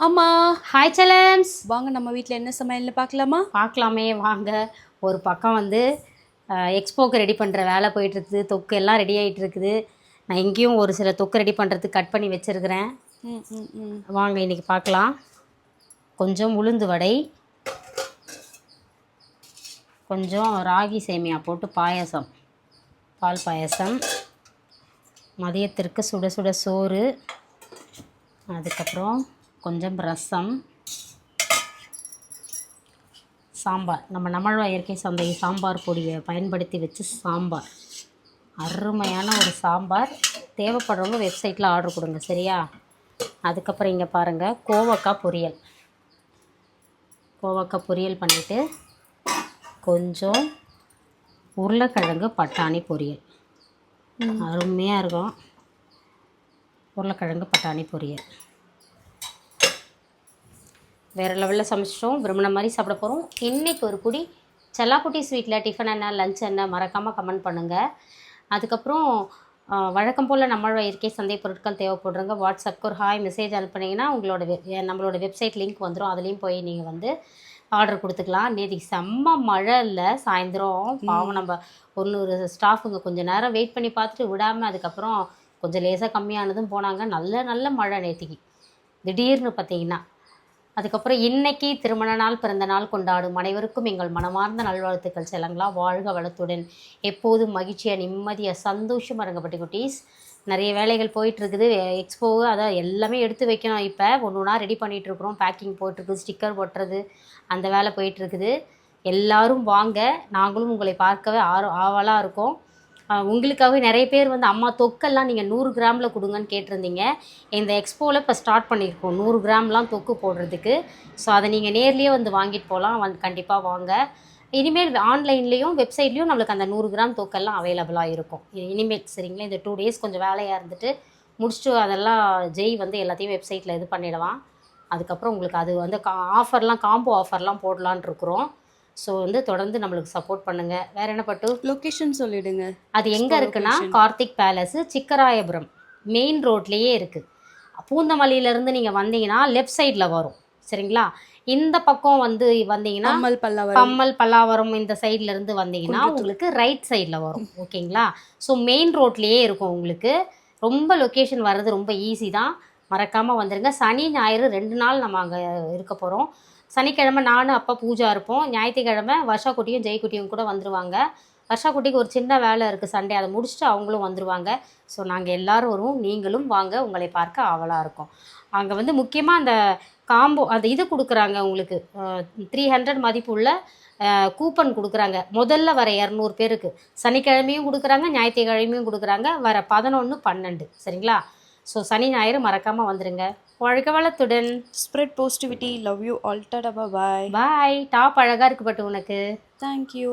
அம்மா ஹாய் செலம்ஸ். வாங்க நம்ம வீட்டில் என்ன சமையல்னு பார்க்கலாமா? பார்க்கலாமே வாங்க. ஒரு பக்கம் வந்து எக்ஸ்போக்கு ரெடி பண்ணுற வேலை போயிட்டுருக்குது, தொக்கு எல்லாம் ரெடி ஆகிட்டுருக்குது. நான் இங்கேயும் ஒரு சில தொக்கு ரெடி பண்ணுறதுக்கு கட் பண்ணி வச்சுருக்கிறேன். வாங்க இன்றைக்கி பார்க்கலாம். கொஞ்சம் உளுந்து வடை, கொஞ்சம் ராகி சேமியா போட்டு பாயசம், பால் பாயசம், மதியத்திற்கு சுட சுட சோறு, அதுக்கப்புறம் கொஞ்சம் ரசம், சாம்பார். நம்ம நம்மழ்வா இயற்கை சந்தை சாம்பார் பொடியை பயன்படுத்தி வச்சு சாம்பார், அருமையான ஒரு சாம்பார். தேவைப்படுறவங்க வெப்சைட்டில் ஆர்டர் கொடுங்க, சரியா? அதுக்கப்புறம் இங்கே பாருங்கள், கோவக்காய் பொரியல். கோவக்காய் பொரியல் பண்ணிவிட்டு கொஞ்சம் உருளைக்கிழங்கு பட்டாணி பொரியல். அருமையாக இருக்கும். உருளைக்கிழங்கு பட்டாணி பொரியல் வேறு லெவலில் சமைச்சிட்டோம். விரும்பின மாதிரி சாப்பிட போகிறோம். இன்றைக்கி ஒரு குடி செல்லாக்குட்டி ஸ்வீட்டில் டிஃபன் என்ன, லஞ்ச் என்ன, மறக்காமல் கமெண்ட் பண்ணுங்கள். அதுக்கப்புறம் வழக்கம் போல் நம்மளோட இயற்கை சந்தை பொருட்கள் தேவைப்படுறவங்க வாட்ஸ்அப்க்கு ஒரு ஹாய் மெசேஜ் அனுப்புனீங்கன்னா நம்மளோட வெப்சைட் லிங்க் வந்துடும். அதுலேயும் போய் நீங்கள் வந்து ஆர்டர் கொடுத்துக்கலாம். நேற்றுக்கு செம்ம மழை இல்லை, சாயந்தரம் பாவம் நம்ம ஒரு ஸ்டாஃபுங்க கொஞ்சம் நேரம் வெயிட் பண்ணி பார்த்துட்டு விடாமல் அதுக்கப்புறம் கொஞ்சம் லேசாக கம்மியானதும் போனாங்க. நல்ல மழை நேற்றுக்கு திடீர்னு பார்த்தீங்கன்னா. அதுக்கப்புறம் இன்றைக்கி திருமண நாள், பிறந்த நாள் கொண்டாடும் அனைவருக்கும் எங்கள் மனமார்ந்த நல்வாழ்த்துக்கள். செல்லங்களா, வாழ்க வளத்துடன், எப்போதும் மகிழ்ச்சியாக நிம்மதியாக சந்தோஷமாக இருங்கப்பட்டு குட்டீஸ். நிறைய வேலைகள் போயிட்டுருக்குது. எக்ஸ்போ அதான் எல்லாமே எடுத்து வைக்கணும். இப்போ ஒன்று ஒன்றா ரெடி பண்ணிகிட்ருக்குறோம். பேக்கிங் போயிட்டுருக்கு, ஸ்டிக்கர் ஒட்டுறது, அந்த வேலை போயிட்டுருக்குது. எல்லோரும் வாங்க, நாங்களும் உங்களை பார்க்கவே ஆவலாக இருக்கோம். உங்களுக்காகவே நிறைய பேர் வந்து அம்மா தொக்கெல்லாம் நீங்கள் 100 கிராமில் கொடுங்கன்னு கேட்டிருந்தீங்க. இந்த எக்ஸ்போவில் இப்போ ஸ்டார்ட் பண்ணியிருக்கோம் 100 கிராம்லாம் தொக்கு போடுறதுக்கு. ஸோ அதை நீங்கள் நேர்லேயே வந்து வாங்கிட்டு போகலாம். கண்டிப்பாக வாங்க. இனிமேல் ஆன்லைன்லேயும் வெப்சைட்லேயும் நம்மளுக்கு அந்த 100 கிராம் தொக்கெல்லாம் அவைலபிளாக இருக்கும் இனிமேல், சரிங்களா? இந்த 2 டேஸ் கொஞ்சம் வேலையாக இருந்துட்டு முடிச்சுட்டு அதெல்லாம் ஜெய் வந்து எல்லாத்தையும் வெப்சைட்டில் இது பண்ணிடலாம். அதுக்கப்புறம் உங்களுக்கு அது வந்து ஆஃபர்லாம், காம்போ ஆஃபர்லாம் போடலான் இருக்கிறோம். ஸோ வந்து தொடர்ந்து நம்மளுக்கு சப்போர்ட் பண்ணுங்கள். வேறு என்ன பட்டு லொக்கேஷன் சொல்லிவிடுங்க. அது எங்கே இருக்குன்னா, கார்த்திக் பேலஸு, சிக்கராயபுரம் மெயின் ரோட்லேயே இருக்குது. பூந்தமல்லியிலேருந்து நீங்கள் வந்தீங்கன்னா லெஃப்ட் சைடில் வரும், சரிங்களா? இந்த பக்கம் வந்து வந்தீங்கன்னா பம்மல் பல்லாவரம் இந்த சைட்லேருந்து வந்தீங்கன்னா உங்களுக்கு ரைட் சைடில் வரும், ஓகேங்களா? ஸோ மெயின் ரோட்லேயே இருக்கும் உங்களுக்கு. ரொம்ப லொக்கேஷன் வர்றது ரொம்ப ஈஸி தான். மறக்காமல் வந்துடுங்க. சனி ஞாயிறு 2 நாள் நம்ம அங்கே இருக்க போகிறோம். சனிக்கிழமை நானும் அப்பா பூஜா இருப்போம். ஞாயிற்றுக்கிழமை வர்ஷா குட்டியும் ஜெய்குட்டியும் கூட வந்துடுவாங்க. வர்ஷா குட்டிக்கு ஒரு சின்ன வேலை இருக்குது சண்டே, அதை முடிச்சுட்டு அவங்களும் வந்துடுவாங்க. ஸோ நாங்கள் எல்லோரும் வருவோம். நீங்களும் வாங்க, உங்களை பார்க்க ஆவலாக இருக்கும். அங்கே வந்து முக்கியமாக அந்த காம்போ அந்த இது கொடுக்குறாங்க உங்களுக்கு, 300 மதிப்புள்ள கூப்பன் கொடுக்குறாங்க. முதல்ல வர 200 பேருக்கு சனிக்கிழமையும் கொடுக்குறாங்க, ஞாயிற்றுக்கிழமையும் கொடுக்குறாங்க. வர 11, 12, சரிங்களா? ஸோ சனி ஞாயிறு மறக்காமல் வந்துடுங்க. வாழ்க வளத்துடன். Spread positivity. Love you all. Tata, bye. Bye. Top அழகாக இருக்குது பட்டு உனக்கு. தேங்க்யூ.